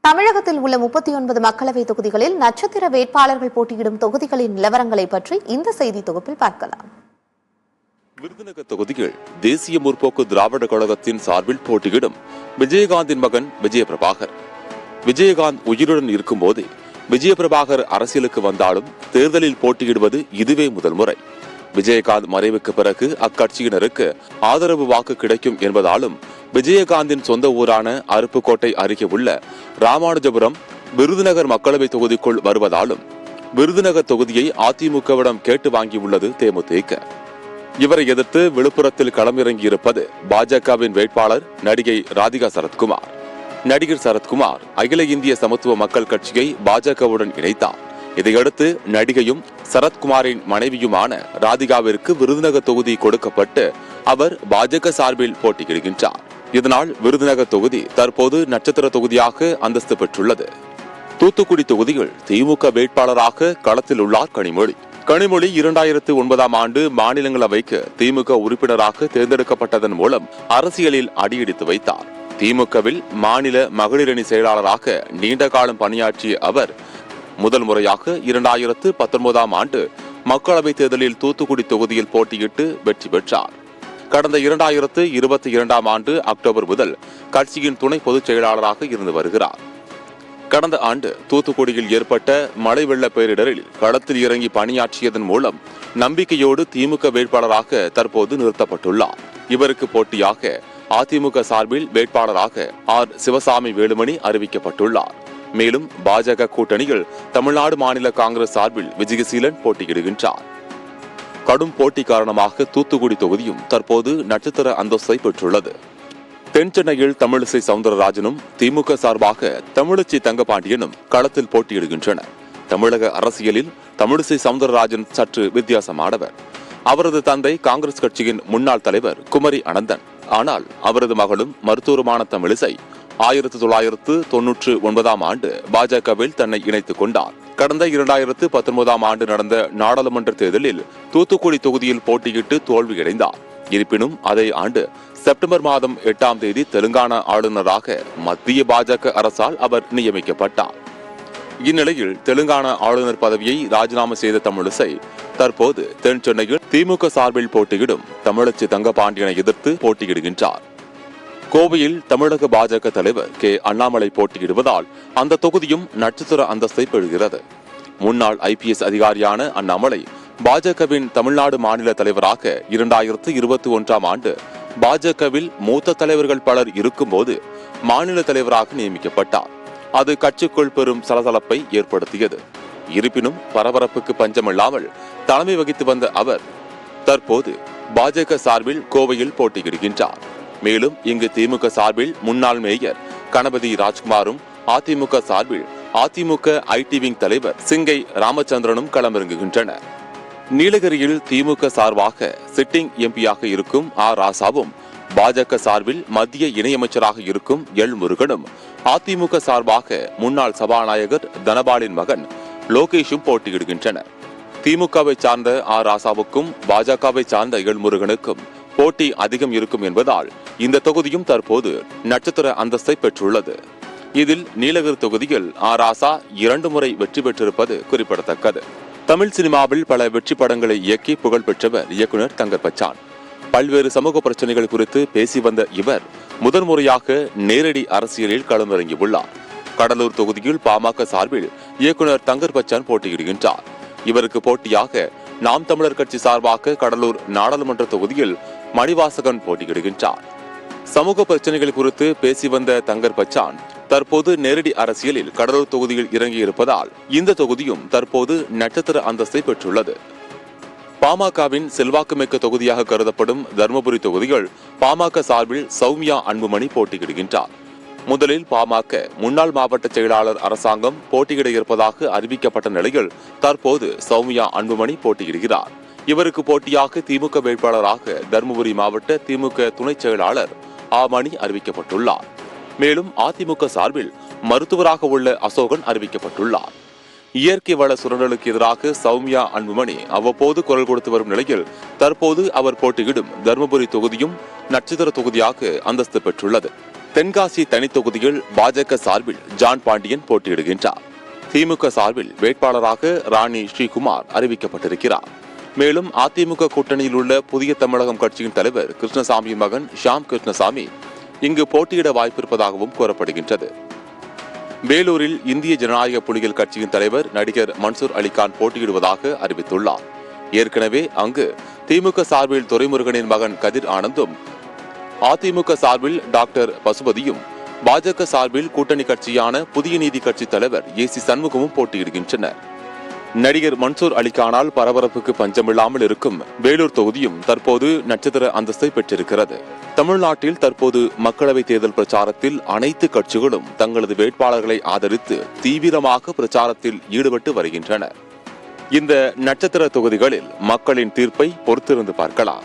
தமிழகத்தில் உள்ள 39 மக்களவை தொகுதிகளில் நட்சத்திர வேட்பாளர்கள் போட்டியிடும் தொகுதிகளின் நிலவரங்களை பற்றி இந்த செய்தி தொகுப்பில் பார்க்கலாம். விருதுநகர் தொகுதியில் தேசிய முற்போக்கு திராவிட கழகத்தின் சார்பில் போட்டியிடும் விஜயகாந்தின் மகன் விஜயபிரபாகர். விஜயகாந்த் உயிருடன் இருக்கும்போது விஜயபிரபாகர் அரசியலுக்கு வந்தாலும் தேர்தலில் போட்டியிடுவது இதுவே முதல் முறை. விஜயகாந்த் மறைவுக்கு பிறகு அக்கட்சியினருக்கு ஆதரவு வாக்கு கிடைக்கும் என்பதாலும் விஜயகாந்தின் சொந்த ஊரான அருப்புக்கோட்டை அருகே உள்ள ராமானுஜபுரம் விருதுநகர் மக்களவை தொகுதிக்குள் வருவதாலும் விருதுநகர் தொகுதியை அதிமுகவிடம் கேட்டு வாங்கியுள்ளது தேமுதிக. இவரை எதிர்த்து விழுப்புரத்தில் களமிறங்கியிருப்பது பாஜகவின் வேட்பாளர் நடிகை ராதிகா சரத்குமார். நடிகர் சரத்குமார் அகில இந்திய சமத்துவ மக்கள் கட்சியை பாஜகவுடன் இணைத்தார். இதையடுத்து நடிகையும் சரத்குமாரின் மனைவியுமான ராதிகாவிற்கு விருதுநகர் தொகுதி கொடுக்கப்பட்டு அவர் பாஜக சார்பில் போட்டியிடுகின்றார். இதனால் விருதுநகர் தொகுதி தற்போது நட்சத்திர தொகுதியாக அந்தஸ்து பெற்றுள்ளது. தூத்துக்குடி தொகுதியில் திமுக வேட்பாளராக களத்தில் உள்ளார் கனிமொழி. கனிமொழி 2009ஆம் ஆண்டு மாநிலங்களவைக்கு திமுக உறுப்பினராக தேர்ந்தெடுக்கப்பட்டதன் மூலம் அரசியலில் அடியெடுத்து வைத்தார். திமுகவில் மாநில மகளிரணி செயலாளராக நீண்ட காலம் பணியாற்றிய அவர் முதல் முறையாக 2019ஆம் ஆண்டு மக்களவைத் தேர்தலில் தூத்துக்குடி தொகுதியில் போட்டியிட்டு வெற்றி பெற்றார். கடந்த 2022ஆம் ஆண்டு அக்டோபர் முதல் கட்சியின் துணை பொதுச் செயலாளராக இருந்து வருகிறார். கடந்த ஆண்டு தூத்துக்குடியில் ஏற்பட்ட மழை வெள்ள பேரிடரில் களத்தில் இறங்கி பணியாற்றியதன் மூலம் நம்பிக்கையோடு திமுக வேட்பாளராக தற்போது நிறுத்தப்பட்டுள்ளார். இவருக்கு போட்டியாக அதிமுக சார்பில் வேட்பாளராக ஆர் சிவசாமி வேலுமணி அறிவிக்கப்பட்டுள்ளார். மேலும் பாஜக கூட்டணியில் தமிழ்நாடு மாநில காங்கிரஸ் சார்பில் விஜயசீலன் போட்டியிடுகின்றார். கடும் போட்டி காரணமாக தூத்துக்குடி தொகுதியும் தற்போது நட்சத்திர அந்தஸ்தை பெற்றுள்ளது. தென் சென்னையில் தமிழிசை சவுந்தரராஜனும் திமுக சார்பாக தமிழச்சி தங்கபாண்டியனும் களத்தில் போட்டியிடுகின்றனர். தமிழக அரசியலில் தமிழிசை சவுந்தரராஜன் சற்று வித்தியாசமானவர். அவரது தந்தை காங்கிரஸ் கட்சியின் முன்னாள் தலைவர் குமரி அனந்தன். ஆனால் அவரது மகளும் மருத்துவருமான தமிழிசை 1999ஆம் ஆண்டு பாஜகவில் தன்னை இணைத்துக் கொண்டார். கடந்த 2019ஆம் ஆண்டு நடந்த நாடாளுமன்ற தேர்தலில் தூத்துக்குடி தொகுதியில் போட்டியிட்டு தோல்வியடைந்தார். இருப்பினும் அதே ஆண்டு செப்டம்பர் மாதம் 8ஆம் தேதி தெலுங்கானா ஆளுநராக மத்திய பாஜக அரசால் அவர் நியமிக்கப்பட்டார். இந்நிலையில் தெலுங்கானா ஆளுநர் பதவியை ராஜினாமா செய்த தமிழிசை தற்போது தென் சென்னையில் திமுக சார்பில் போட்டியிடும் தமிழச்சி தங்கபாண்டியனை எதிர்த்து போட்டியிடுகின்றார். கோவையில் தமிழக பாஜக தலைவர் கே அண்ணாமலை போட்டியிடுவதால் அந்த தொகுதியும் நட்சத்திர அந்தஸ்தை பெறுகிறது. முன்னாள் IPS அதிகாரியான அண்ணாமலை பாஜகவின் தமிழ்நாடு மாநில தலைவராக 2021ஆம் ஆண்டு பாஜகவில் மூத்த தலைவர்கள் பலர் இருக்கும்போது மாநில தலைவராக நியமிக்கப்பட்டார். அது கட்சிக்குள் பெரும் சலசலப்பை ஏற்படுத்தியது. இருப்பினும் பரபரப்புக்கு பஞ்சமில்லாமல் தலைமை வகித்து வந்த அவர் தற்போது பாஜக சார்பில் கோவையில் போட்டியிடுகின்றார். மேலும் இங்கு திமுக சார்பில் முன்னாள் மேயர் கணபதி ராஜ்குமாரும் அதிமுக சார்பில் அதிமுக IT விங் தலைவர் சிங்கை ராமச்சந்திரனும் களமிறங்குகின்றனர். நீலகிரியில் திமுக சார்பாக சிட்டிங் எம்பியாக இருக்கும் ஆர் ராசாவும் பாஜக சார்பில் மத்திய இணையமைச்சராக இருக்கும் எல் முருகனும் அதிமுக சார்பாக முன்னாள் சபாநாயகர் தனபாலின் மகன் லோகேஷும் போட்டியிடுகின்றனர். திமுகவை சார்ந்த ஆர் ராசாவுக்கும் பாஜகவை சார்ந்த எல் முருகனுக்கும் போட்டி அதிகம் இருக்கும் என்பதால் இந்த தொகுதியும் தற்போது நட்சத்திர அந்தஸ்தை பெற்றுள்ளது. இதில் நீலகிரி தொகுதியில் ஆர் ராசா 2 முறை வெற்றி பெற்றிருப்பது குறிப்பிடத்தக்கது. தமிழ் சினிமாவில் பல வெற்றி படங்களை இயக்கி புகழ் பெற்றவர் இயக்குனர் தங்கர் பச்சான். பல்வேறு சமூக பிரச்சனைகள் குறித்து பேசி வந்த இவர் முதன்முறையாக நேரடி அரசியலில் களமிறங்கியுள்ளார். கடலூர் தொகுதியில் பாமக சார்பில் இயக்குனர் தங்கர் பச்சான் போட்டியிடுகின்றார். இவருக்கு போட்டியாக நாம் தமிழர் கட்சி சார்பாக கடலூர் நாடாளுமன்ற தொகுதியில் மணிவாசகன் போட்டியிடுகின்றார். சமூக பிரச்சனைகள் குறித்து பேசி வந்த தங்கர் பச்சான் தற்போது நேரடி அரசியலில் கடலூர் தொகுதியில் இறங்கியிருப்பதால் இந்த தொகுதியும் தற்போது நட்சத்திர அந்தஸ்தை பெற்றுள்ளது. பாமகவின் செல்வாக்குமிக்க தொகுதியாக கருதப்படும் தர்மபுரி தொகுதியில் பாமக சார்பில் சௌமியா அன்புமணி போட்டியிடுகின்றார். முதலில் பாமக முன்னாள் மாவட்ட செயலாளர் அரசாங்கம் போட்டியிட இருப்பதாக அறிவிக்கப்பட்ட நிலையில் தற்போது சௌமியா அன்புமணி போட்டியிடுகிறார். இவருக்கு போட்டியாக திமுக வேட்பாளராக தர்மபுரி மாவட்ட திமுக துணை செயலாளர் ஆமணி அறிவிக்கப்பட்டுள்ளார். மேலும் அதிமுக சார்பில் மருத்துவராக உள்ள அசோகன் அறிவிக்கப்பட்டுள்ளார். இயற்கை வள சுரண்டலுக்கு எதிராக சௌமியா அன்புமணி அவ்வப்போது குரல் கொடுத்து வரும் நிலையில் தற்போது அவர் போட்டியிடும் தர்மபுரி தொகுதியும் நட்சத்திர தொகுதியாக அந்தஸ்து பெற்றுள்ளது. தென்காசி தனி தொகுதியில் பாஜக சார்பில் ஜான் பாண்டியன் போட்டியிடுகின்றார். திமுக சார்பில் வேட்பாளராக ராணி ஸ்ரீகுமார் அறிவிக்கப்பட்டிருக்கிறார். மேலும் அதிமுக கூட்டணியில் உள்ள புதிய தமிழகம் கட்சியின் தலைவர் கிருஷ்ணசாமியின் மகன் ஷாம் கிருஷ்ணசாமி இங்கு போட்டியிட வாய்ப்பிருப்பதாகவும் கூறப்படுகின்றது. வேலூரில் இந்திய ஜனநாயக புலிகள் கட்சியின் தலைவர் நடிகர் மன்சூர் அலிகான் போட்டியிடுவதாக அறிவித்துள்ளார். ஏற்கனவே அங்கு திமுக சார்பில் துரைமுருகனின் மகன் கதிர் ஆனந்தும், அதிமுக சார்பில் டாக்டர் பசுபதியும், பாஜக சார்பில் கூட்டணி கட்சியான புதிய நீதி கட்சி தலைவர் ஏசி சண்முகமும் போட்டியிடுகின்றனர். நடிகர் மன்சூர் அலிகானால் பரபரப்புக்கு பஞ்சமில்லாமல் இருக்கும் வேலூர் தொகுதியும் தற்போது நட்சத்திர அந்தஸ்தை பெற்றிருக்கிறது. தமிழ்நாட்டில் தற்போது மக்களவைத் தேர்தல் பிரச்சாரத்தில் அனைத்து கட்சிகளும் தங்களது வேட்பாளர்களை ஆதரித்து தீவிரமாக பிரச்சாரத்தில் ஈடுபட்டு வருகின்றனர். இந்த நட்சத்திர தொகுதிகளில் மக்களின் தீர்ப்பை பொறுத்திருந்து பார்க்கலாம்.